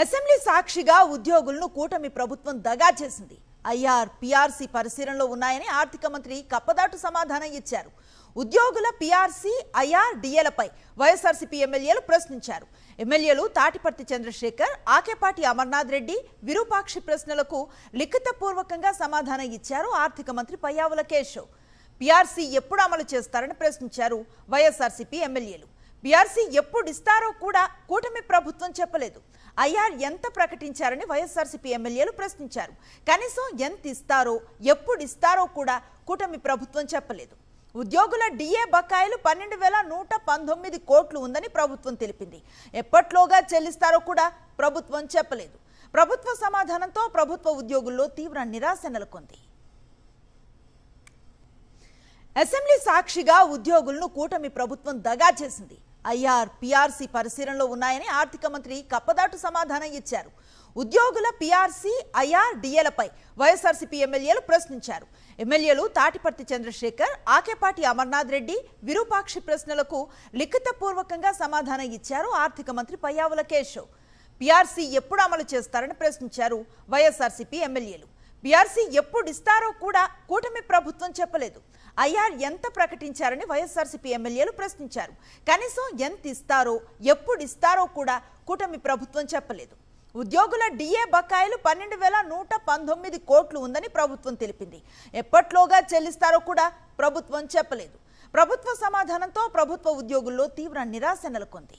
Assembly సాక్షిగా ఉద్యోగులను కూటమి ప్రభుత్వం దగా చేసింది. ఐఆర్ పీఆర్సీ పరిశీలనలో ఉన్నాయని ఆర్థిక మంత్రి కప్పదాటు సమాధానం ఇచ్చారు. ఉద్యోగుల పీఆర్సీ ఐఆర్ డిఏలపై వైఎస్ఆర్సీపీ ఎమ్మెల్యేలు ప్రశ్నించారు. ఎమ్మెల్యేలు తాటిపర్తి చంద్రశేఖర్, ఆకేపాటి అమర్నాథ్ రెడ్డి విరూపాక్షి ప్రశ్నలకు లిఖితపూర్వకంగా సమాధానం ఇచ్చారు ఆర్థిక మంత్రి పయ్యావుల కేశవ్. పీఆర్సీ ఎప్పుడు అమలు చేస్తారని ప్రశ్నించారు వైఎస్ఆర్సీపీ ఎమ్మెల్యేలు. పీఆర్సీ ఎప్పుడు ఇస్తారో కూడా కూటమి ప్రభుత్వం చెప్పలేదు. ఐఆర్ ఎంత ప్రకటించారని వైఎస్ఆర్సీపీ ఎమ్మెల్యేలు ప్రశ్నించారు. కనీసం ఎంత ఇస్తారో ఎప్పుడు ఇస్తారో కూడా కూటమి ప్రభుత్వం చెప్పలేదు. ఉద్యోగుల డిఏ బకాయిలు 12,119 కోట్లు ఉందని ప్రభుత్వం తెలిపింది. ఎప్పట్లోగా చెల్లిస్తారో కూడా ప్రభుత్వం చెప్పలేదు. ప్రభుత్వ సమాధానంతో ప్రభుత్వ ఉద్యోగుల్లో తీవ్ర నిరాశ నెలకొంది. అసెంబ్లీ సాక్షిగా ఉద్యోగులను కూటమి ప్రభుత్వం దగా చేసింది. ఐఆర్ పీఆర్సీ పరిశీలనలో ఉన్నాయని ఆర్థిక మంత్రి కప్పదాటు సమాధానం ఇచ్చారు. ఉద్యోగుల పీఆర్సీ ఐఆర్ డిఏలపై వైఎస్ఆర్సీపీ ఎమ్మెల్యేలు ప్రశ్నించారు. ఎమ్మెల్యేలు తాటిపర్తి చంద్రశేఖర్, ఆకేపాటి అమర్నాథ్ రెడ్డి విరూపాక్షి ప్రశ్నలకు లిఖితపూర్వకంగా సమాధానం ఇచ్చారు ఆర్థిక మంత్రి పయ్యావుల కేశవ్. పీఆర్సీ ఎప్పుడు అమలు చేస్తారని ప్రశ్నించారు వైఎస్ఆర్సీపీ ఎమ్మెల్యేలు. పీఆర్సీ ఎప్పుడు ఇస్తారో కూడా కూటమి ప్రభుత్వం చెప్పలేదు. ఐఆర్ ఎంత ప్రకటించారని వైఎస్ఆర్సీపీ ఎమ్మెల్యేలు ప్రశ్నించారు. కనీసం ఎంత ఇస్తారో ఎప్పుడు ఇస్తారో కూడా కూటమి ప్రభుత్వం చెప్పలేదు. ఉద్యోగుల డిఏ బకాయిలు 12,119 కోట్లు ఉందని ప్రభుత్వం తెలిపింది. ఎప్పట్లోగా చెల్లిస్తారో కూడా ప్రభుత్వం చెప్పలేదు. ప్రభుత్వ సమాధానంతో ప్రభుత్వ ఉద్యోగుల్లో తీవ్ర నిరాశ నెలకొంది.